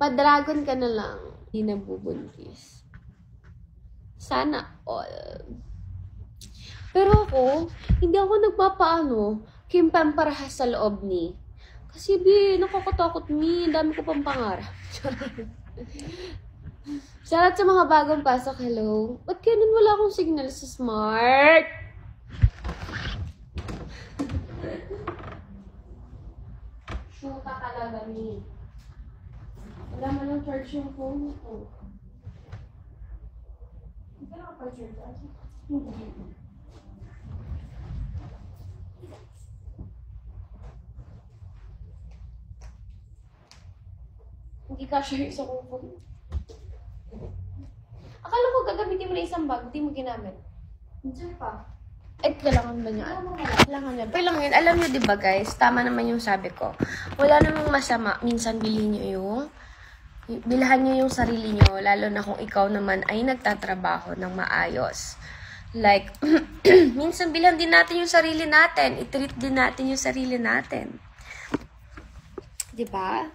Pa-dragon ka na lang. Hindi na bubuntis. Sana all. Pero ako, hindi ako nagpapaano, kimpamparaha sa loob ni. Kasi, nakakatakot mi. Dami ko pang pangarap. Shoutout sa mga bagong pasok. Hello. Ba't ganun wala akong signal sa smart? Shoota talaga mi. Wala man lang charge yung phone ko. Hindi ka pa-charge ako. Hindi ka share sa phone. Akala ko gagamitin mo na isang bag, hindi mo ginamit. Hindi pa. Kailangan ba niya? Kailangan niya. Pero lang yun, alam niyo diba guys, tama naman yung sabi ko. Wala namang masama, minsan bilhin bilhan niyo yung sarili niyo, lalo na kung ikaw naman ay nagtatrabaho ng maayos. Like, minsan bilhan din natin yung sarili natin, i-treat din natin yung sarili natin. Diba?